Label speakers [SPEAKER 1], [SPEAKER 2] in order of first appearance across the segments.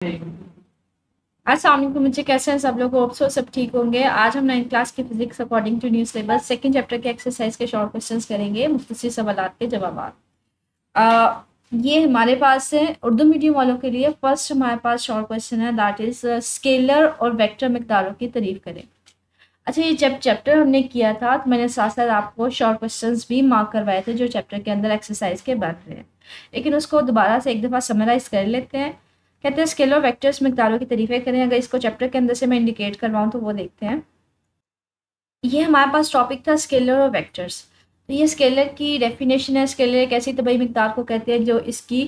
[SPEAKER 1] अस्सलाम वालेकुम। मुझे कैसे हैं सब लोग? होप सो सब ठीक होंगे। आज हम 9th क्लास की physics according to new syllabus second chapter के एक्सरसाइज के शॉर्ट क्वेश्चंस करेंगे, मुख्तसर सवालात के जवाब। ये हमारे पास है उर्दू मीडियम वालों के लिए। फर्स्ट हमारे पास शॉर्ट क्वेश्चन है, दैट इज स्केलर और वेक्टर मिकदारों की तारीफ करें। अच्छा, ये जब चैप्टर हमने किया था तो मैंने साथ साथ आपको शॉर्ट क्वेश्चंस भी मार्क करवाए थे जो चैप्टर के अंदर एक्सरसाइज के बन रहे हैं, लेकिन उसको दोबारा से एक दफ़ा समराइज कर लेते हैं। कहते हैं स्केलर वेक्टर्स मिकदारों की तारीफें करें। अगर इसको चैप्टर के अंदर से मैं इंडिकेट करवाऊँ तो वो देखते हैं। ये हमारे पास टॉपिक था स्केलर और वेक्टर्स। तो ये स्केलर की डेफिनेशन है। स्केलर एक ऐसी तबाही मिकदार को कहते हैं जो इसकी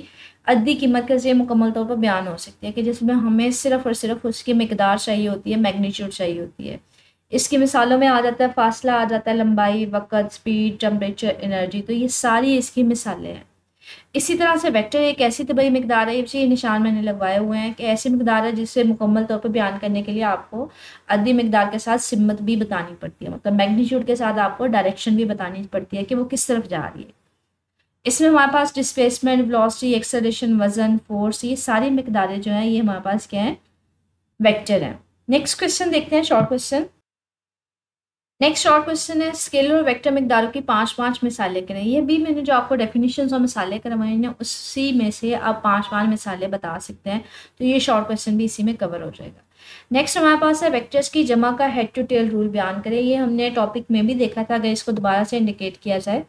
[SPEAKER 1] अद्दी कीमत के जरिए मुकम्मल तौर पर बयान हो सकती है, कि जिसमें हमें सिर्फ और सिर्फ उसकी मिकदार चाहिए होती है, मैग्नीट्यूड चाहिए होती है। इसकी मिसालों में आ जाता है फासला, आ जाता है लंबाई, वक़्त, स्पीड, टेम्परेचर, एनर्जी। तो ये सारी इसकी मिसालें हैं। इसी तरह से वेक्टर एक ऐसी तबाही मिकदार है, ये निशान मैंने लगवाए हुए हैं, कि ऐसी मिकदार है जिससे मुकम्मल तौर पर बयान करने के लिए आपको अद्दी मिकदार के साथ सिमत भी बतानी पड़ती है, मतलब मैग्नीट्यूड के साथ आपको डायरेक्शन भी बतानी पड़ती है कि वो किस तरफ जा रही है। इसमें हमारे पास डिस्प्लेसमेंट, वेलोसिटी, एक्सेलरेशन, वजन, फोर्स, ये सारी मिकदारें जो हैं ये हमारे पास क्या है, वेक्टर हैं। नेक्स्ट क्वेश्चन देखते हैं, short question. Next short question है, स्केलर और वेक्टर मिकदारों की पांच पांच मिसालें करें। ये भी मैंने जो आपको डेफिनेशंस और मिसालें करवाई हैं उसी में से आप पांच पांच मिसालें बता सकते हैं, तो ये शॉर्ट क्वेश्चन भी इसी में कवर हो जाएगा। नेक्स्ट हमारे पास है वेक्टर्स की जमा का हेड टू टेल रूल बयान करें। ये हमने टॉपिक में भी देखा था, अगर इसको दोबारा से इंडिकेट किया जाए।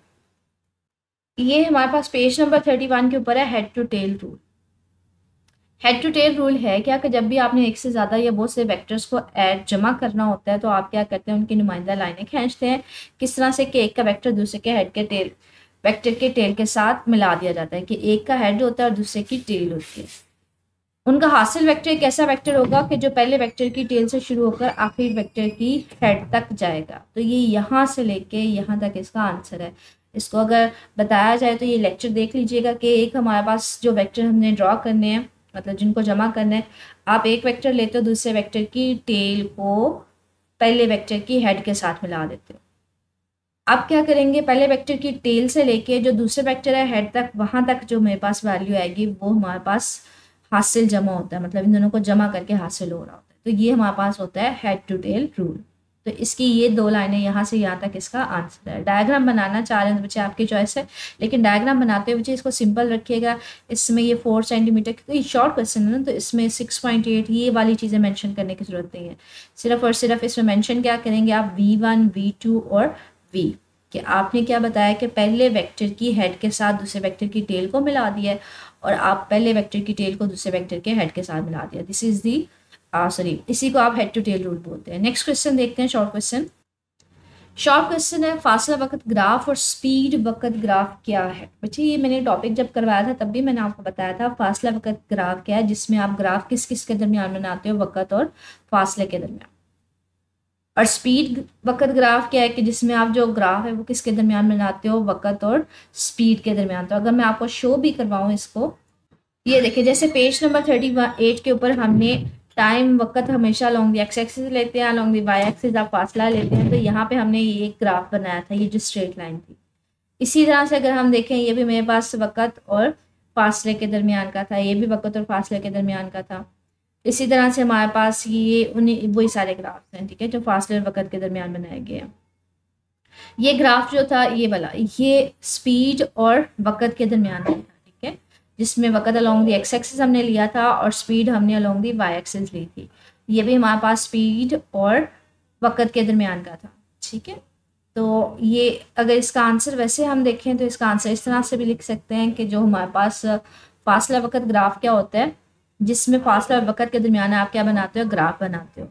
[SPEAKER 1] ये हमारे पास पेज नंबर 31 के ऊपर है, head to tail rule. Head to tail rule है क्या कि जब भी आपने एक से ज़्यादा या बहुत से वेक्टर्स को ऐड जमा करना होता है तो आप क्या करते हैं, उनकी नुमाइंदा लाइनें खींचते हैं। किस तरह से कि एक का वेक्टर दूसरे के हेड के टेल वेक्टर के टेल के साथ मिला दिया जाता है, कि एक का हेड होता है और दूसरे की टेल होती है। उनका हासिल वेक्टर एक ऐसा वेक्टर होगा कि जो पहले वेक्टर की टेल से शुरू होकर आखिरी वेक्टर की हेड तक जाएगा। तो ये यहाँ से लेके यहाँ तक इसका आंसर है। इसको अगर बताया जाए तो ये लेक्चर देख लीजिएगा कि एक हमारे पास जो वेक्टर हमने ड्रॉ करने हैं, मतलब जिनको जमा करना है, आप एक वेक्टर लेते हो, दूसरे वेक्टर की टेल को पहले वेक्टर की हेड के साथ मिला देते हो। आप क्या करेंगे, पहले वेक्टर की टेल से लेके जो दूसरे वेक्टर है हेड तक, वहां तक जो मेरे पास वैल्यू आएगी वो हमारे पास हासिल जमा होता है, मतलब इन दोनों को जमा करके हासिल हो रहा होता है। तो ये हमारे पास होता है हेड टू टेल रूल। तो इसकी ये दो लाइनें यहाँ से यहाँ तक इसका आंसर है। डायग्राम बनाना चाह रहे हैं तो बच्चे आपकी चॉइस है, लेकिन डायग्राम बनाते हुए बच्चे इसको सिंपल रखिएगा। इसमें ये 4 सेंटीमीटर, क्योंकि शॉर्ट क्वेश्चन है ना, तो इसमें 6.8 ये वाली चीज़ें मेंशन करने की ज़रूरत नहीं है। सिर्फ और सिर्फ इसमें मेंशन क्या करेंगे आप, V1, V2 और V, कि आपने क्या बताया कि पहले वेक्टर की हेड के साथ दूसरे वेक्टर की टेल को मिला दिया है, और आप पहले वेक्टर की टेल को दूसरे वेक्टर के हेड के साथ मिला दिया। दिस इज दी सॉरी, इसी को आप हेड टू टेल रूल बोलते हैं। नेक्स्ट क्वेश्चन देखते हैं, शॉर्ट क्वेश्चन। शॉर्ट क्वेश्चन है, फासला वक़्त ग्राफ और स्पीड वक़्त ग्राफ क्या है। बच्चे ये मैंने टॉपिक जब करवाया था तब भी मैंने आपको बताया था फासला वक़्त ग्राफ क्या है, जिसमें आप ग्राफ किस किस के दरमियान बनाते हो, वक़्त और फासले के दरमियान। और स्पीड वक़्त ग्राफ क्या है, कि जिसमें आप जो ग्राफ है वो किसके दरमियान बनाते हो, वक़्त और स्पीड के दरमियान। तो अगर मैं आपको शो भी करवाऊँ इसको, ये देखिए, जैसे पेज नंबर 38 के ऊपर हमने टाइम वक़्त हमेशा अलॉन्ग द एक्स एक्सिस लेते हैं, अलॉन्ग द वाई एक्सिस आप फासला लेते हैं। तो यहाँ पे हमने ये एक ग्राफ बनाया था, ये जो स्ट्रेट लाइन थी। इसी तरह से अगर हम देखें, ये भी मेरे पास वक़्त और फासले के दरमियान का था, ये भी वक़्त और फासले के दरमियान का था। इसी तरह से हमारे पास ये उन्हीं वही सारे ग्राफ्स हैं, ठीक है, जो फासले और वक़्त के दरमियान बनाए गए हैं। ये ग्राफ जो था ये वाला, ये स्पीड और वक़्त के दरमियान था, ठीक है, जिसमें वक़्त अलॉन्ग द एक्स एक्सिस हमने लिया था और स्पीड हमने अलॉन्ग द वाई एक्सिस ली थी। ये भी हमारे पास स्पीड और वक़्त के दरमियान का था, ठीक है। तो ये अगर इसका आंसर वैसे हम देखें तो इसका आंसर इस तरह से भी लिख सकते हैं कि जो हमारे पास फासला वक़्त ग्राफ क्या होता है, जिसमें फासला और वक़्त के दरमियान आप क्या बनाते हो, ग्राफ बनाते हो।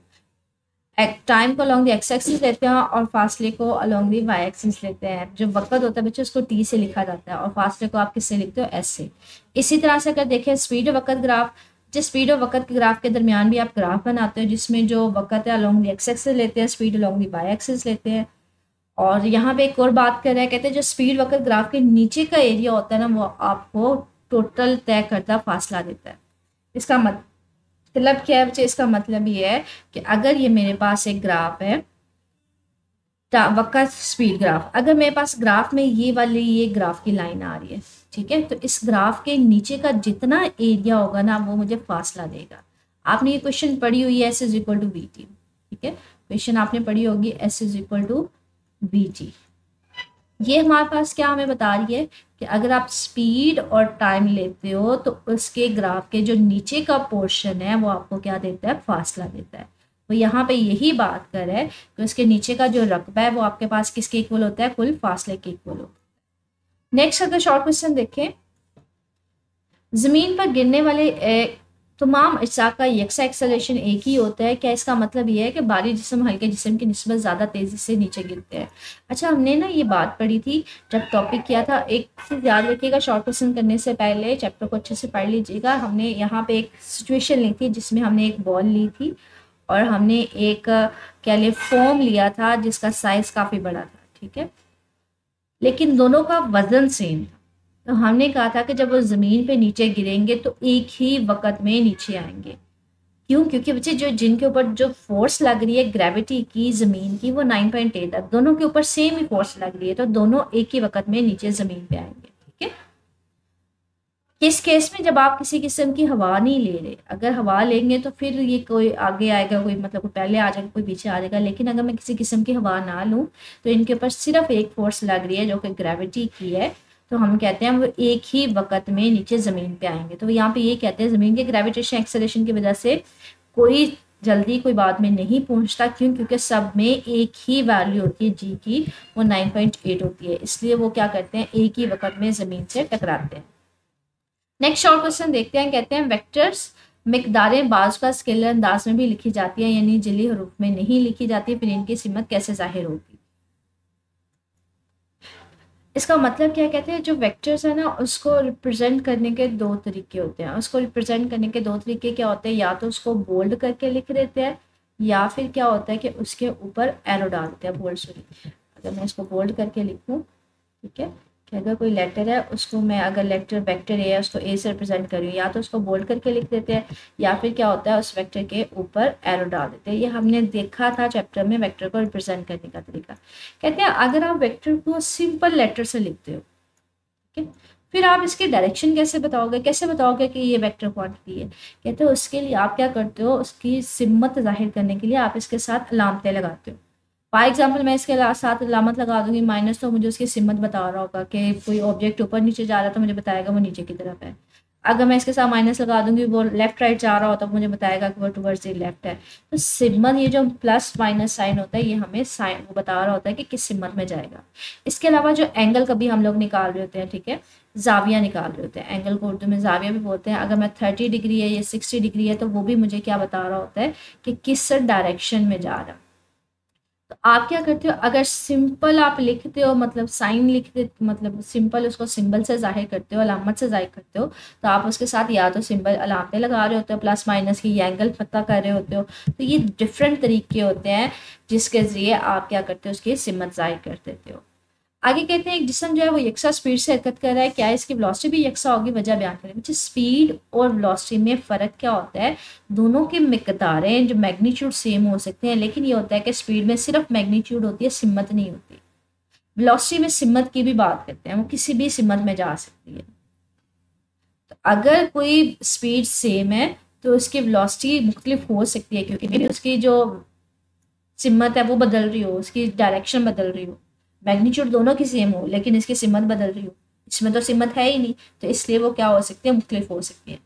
[SPEAKER 1] टाइम को अलॉन्ग द एक्स एक्सिस लेते हैं और फासले को अलॉन्ग द वाई एक्सिस लेते हैं। जो वक़्त होता है बच्चे उसको टी से लिखा जाता है और फासले को आप किससे लिखते हो, एस से। इसी तरह से अगर देखें स्पीड और वक़्त ग्राफ, जिस स्पीड और वक़्त के ग्राफ के दरमियान भी आप ग्राफ बनाते हो, जिसमें जो वक़्त है अलॉन्ग द एक्स एक्सिस लेते हैं, speed along the Y axis लेते हैं। और यहाँ पे एक और बात कर रहा है, कहते हैं जो स्पीड वक़्त ग्राफ के नीचे का एरिया होता है ना, वो आपको टोटल तय करता फासला देता है। इसका मतलब क्या है बच्चे, इसका मतलब ये है कि अगर ये मेरे पास एक ग्राफ है, वक्र स्पीड ग्राफ, अगर मेरे पास ग्राफ में ये ग्राफ की लाइन आ रही है, ठीक है, तो इस ग्राफ के नीचे का जितना एरिया होगा ना वो मुझे फासला देगा। आपने ये क्वेश्चन पढ़ी हुई है, S is equal to V T, ठीक है, क्वेश्चन आपने पढ़ी होगी S is equal to V T. ये हमारे पास क्या हमें बता रही है कि अगर आप स्पीड और टाइम लेते हो तो उसके ग्राफ के जो नीचे का पोर्शन है वो आपको क्या देता है, फासला देता है। तो यहाँ पे यही बात कर है कि उसके नीचे का जो रकबा है वो आपके पास किसके इक्वल होता है, कुल फासले के इक्वल होता है। नेक्स्ट अगर शॉर्ट क्वेश्चन देखें, जमीन पर गिरने वाले तमाम अज्जा का यकसा एक्सेलरेशन एक ही होता है, क्या इसका मतलब ये है कि भारी जिस्म हल्के जिस्म की निस्बत ज़्यादा तेज़ी से नीचे गिरते हैं। अच्छा, हमने ना ये बात पढ़ी थी जब टॉपिक किया था। एक चीज़ याद रखिएगा, शॉर्ट क्वेश्चन करने से पहले चैप्टर को अच्छे से पढ़ लीजिएगा। हमने यहाँ पे एक सिचुएशन ली थी जिसमें हमने एक बॉल ली थी और हमने एक क्या लिए फोम लिया था जिसका साइज़ काफ़ी बड़ा था, ठीक है, लेकिन दोनों का वजन सेम था। तो हमने कहा था कि जब वो ज़मीन पे नीचे गिरेंगे तो एक ही वक्त में नीचे आएंगे। क्यों? क्योंकि बच्चे जो जिनके ऊपर जो फोर्स लग रही है ग्रेविटी की ज़मीन की वो 9.8 है, दोनों के ऊपर सेम ही फोर्स लग रही है, तो दोनों एक ही वक्त में नीचे ज़मीन पे आएंगे, ठीक है। किस केस में? जब आप किसी किस्म की हवा नहीं ले रहे। अगर हवा लेंगे तो फिर ये कोई आगे आएगा, कोई मतलब कोई पहले आ जाएगा, कोई पीछे आ जाएगा। लेकिन अगर मैं किसी किस्म की हवा ना लूँ तो इनके ऊपर सिर्फ एक फोर्स लग रही है जो कि ग्रेविटी की है, तो हम कहते हैं वो एक ही वक्त में नीचे ज़मीन पे आएंगे। तो यहाँ पे ये कहते हैं ज़मीन के ग्रेविटेशन एक्सेलरेशन की वजह से कोई जल्दी कोई बाद में नहीं पहुँचता। क्यों? क्योंकि सब में एक ही वैल्यू होती है जी की, वो 9.8 होती है, इसलिए वो क्या करते हैं, एक ही वक्त में ज़मीन से टकराते हैं। नेक्स्ट शॉर्ट क्वेश्चन देखते हैं, कहते हैं वेक्टर्स मिकदारें बाज का स्केलर अंदाज में भी लिखी जाती है यानी जली हरूफ में नहीं लिखी जाती, फिर इनकी सिमत कैसे जाहिर होगी। इसका मतलब क्या कहते हैं, जो वेक्टर्स है ना उसको रिप्रेजेंट करने के दो तरीके होते हैं। उसको रिप्रेजेंट करने के दो तरीके क्या होते हैं, या तो उसको बोल्ड करके लिख देते हैं या फिर क्या होता है कि उसके ऊपर एरो डाल देते हैं, बोल्ड सॉरी। अगर मैं इसको बोल्ड करके लिखूँ, ठीक है, कि अगर कोई लेटर है उसको मैं अगर लेटर वेक्टर ए है उसको ए से रिप्रेजेंट करूँ, या तो उसको बोल्ड करके लिख देते हैं या फिर क्या होता है उस वेक्टर के ऊपर एरो डाल देते हैं। ये हमने देखा था चैप्टर में वेक्टर को रिप्रेजेंट करने का तरीका। कहते हैं अगर आप वेक्टर को सिंपल लेटर से लिखते हो, ठीक है, फिर आप इसकी डायरेक्शन कैसे बताओगे, कैसे बताओगे कि ये वेक्टर क्वांटिटी है। कहते हैं उसके लिए आप क्या करते हो, उसकी सिमत जाहिर करने के लिए आप इसके साथ अलामतें लगाते हो। फॉर एग्जाम्पल मैं इसके साथ अलामत लगा दूंगी माइनस, तो मुझे उसकी सिमत बता रहा होगा कि कोई ऑब्जेक्ट ऊपर नीचे जा रहा है तो मुझे बताएगा वो नीचे की तरफ है। अगर मैं इसके साथ माइनस लगा दूंगी वो लेफ्ट राइट जा रहा होता तो मुझे बताएगा कि वो टुवर्ड्स द लेफ्ट है। तो सिमत, ये जो प्लस माइनस साइन होता है, ये हमें साइन वो बता रहा होता है कि किस सिमत में जाएगा। इसके अलावा जो एंगल कभी हम लोग निकाल रहे होते हैं, ठीक है, जाविया निकाल रहे होते हैं, एंगल को उर्दू में जाविया भी बोलते हैं। अगर मैं 30 डिग्री है या 60 डिग्री है तो वो भी मुझे क्या बता रहा होता है कि किस डायरेक्शन में जा रहा है। तो आप क्या करते हो, अगर सिंपल आप लिखते हो मतलब साइन लिखते, मतलब सिंपल उसको सिंबल से जाहिर करते हो, अलामत से जाहिर करते हो, तो आप उसके साथ या तो सिंबल अलामतें लगा रहे होते हो प्लस माइनस की, एंगल पता कर रहे होते हो। तो ये डिफरेंट तरीके होते हैं जिसके ज़रिए आप क्या करते हो, उसकी सिमत जाहिर कर देते हो। आगे कहते हैं एक जिस्म जो है वो यकसा स्पीड से हरकत कर रहा है, क्या इसकी वेलोसिटी भी यकसा होगी, वजह बयान करें। बच्चे स्पीड और वेलोसिटी में फ़र्क क्या होता है, दोनों की मिकदारें जो मैग्नीट्यूड सेम हो सकते हैं, लेकिन ये होता है कि स्पीड में सिर्फ मैग्नीट्यूड होती है, सिमत नहीं होती। वेलोसिटी में सिमत की भी बात करते हैं, वो किसी भी सिमत में जा सकती है। तो अगर कोई स्पीड सेम है तो उसकी वेलोसिटी मुख्तलिफ हो सकती है, क्योंकि उसकी जो सिमत है वो बदल रही हो, उसकी डायरेक्शन बदल रही हो। मैग्नीट्यूड दोनों की सेम हो लेकिन इसकी सिमत बदल रही हो, इसमें तो सिमत है ही नहीं, तो इसलिए वो क्या हो सकती है, मुख्तलिफ हो सकती है।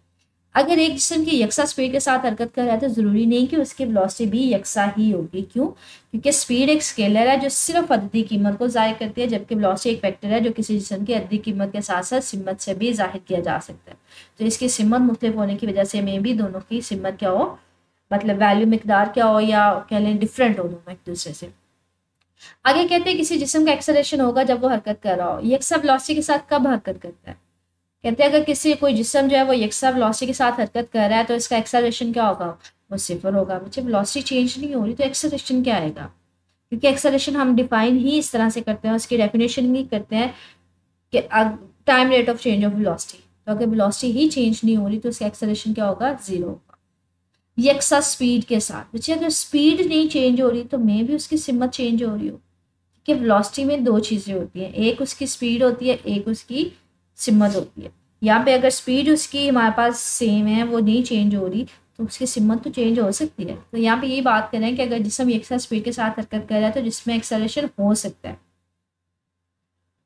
[SPEAKER 1] अगर एक जिस्म की यकसा स्पीड के साथ हरकत कर रहा है तो ज़रूरी नहीं कि उसकी वेलोसिटी भी यकसा ही होगी। क्यों? क्योंकि स्पीड एक स्केलर है जो सिर्फ अददी कीमत को ज़ाहिर करती है, जबकि वेलोसिटी एक वेक्टर है जो किसी जिस्म की अददी कीमत के साथ साथ सिमत से भी जाहिर किया जा सकता है। तो इसकी सिमत मुख्तलिफ होने की वजह से में भी दोनों की सिमत क्या हो, मतलब वैल्यू मिकदार क्या हो, या कह लें डिफरेंट हो दोनों एक दूसरे से। आगे कहते हैं किसी जिस्म का एक्सेलरेशन होगा जब वो हरकत कर रहा हो, यकसा वेलोसिटी के साथ कब हरकत करता है। कहते हैं अगर किसी कोई जिस्म जो है वो यकसा वेलोसिटी के साथ हरकत कर रहा है तो इसका एक्सेलरेशन क्या होगा, वो सिफर होगा। बच्चे वेलोसिटी चेंज नहीं हो रही तो एक्सेलरेशन क्या आएगा, क्योंकि एक्सेलरेशन हम डिफाइन ही इस तरह से करते हैं, उसकी डेफिनेशन भी करते हैं कि time rate of change of velocity. तो अगर वेलोसिटी ही चेंज नहीं हो रही तो उसका एक्सेलरेशन क्या होगा, जीरो होगा। यकसा स्पीड के साथ, बच्चे अगर स्पीड नहीं चेंज हो रही तो मे भी उसकी सिमत चेंज हो रही हो, कि वेलोसिटी में दो चीज़ें होती हैं, एक उसकी स्पीड होती है, एक उसकी सिमत होती है। यहाँ पे अगर स्पीड उसकी हमारे पास सेम है, वो नहीं चेंज हो रही, तो उसकी सिमत तो चेंज हो सकती है। तो यहाँ पे यही बात कर रहे हैं कि अगर जिसम एक साथ स्पीड के साथ हरकत कर रहा है तो जिसमें एक्सेलरेशन हो सकता है।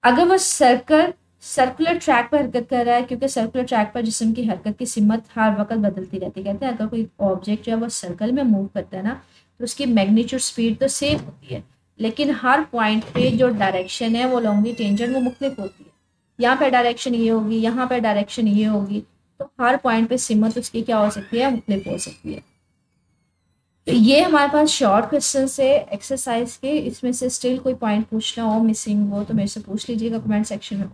[SPEAKER 1] अगर वो सर्कुलर ट्रैक पर हरकत कर रहा है, क्योंकि सर्कुलर ट्रैक पर जिस्म की हरकत की सिमत हर वक्त बदलती रहती है। कहते हैं अगर कोई ऑब्जेक्ट जो है वो सर्कल में मूव करता है ना, तो उसकी मैग्नीट्यूड स्पीड तो सेम होती है, लेकिन हर पॉइंट पे जो डायरेक्शन है वो लॉन्गी टेंजेंट वो मुख्तलिफ होती है। यहाँ पे डायरेक्शन ये होगी, यहाँ पे डायरेक्शन ये होगी, तो हर पॉइंट पे सिमत उसकी क्या हो सकती है, मुख्तलिफ हो सकती है। तो ये हमारे पास शॉर्ट क्वेश्चन है एक्सरसाइज के। इसमें से स्टिल कोई पॉइंट पूछना हो, मिसिंग हो, तो मेरे से पूछ लीजिएगा कमेंट सेक्शन में।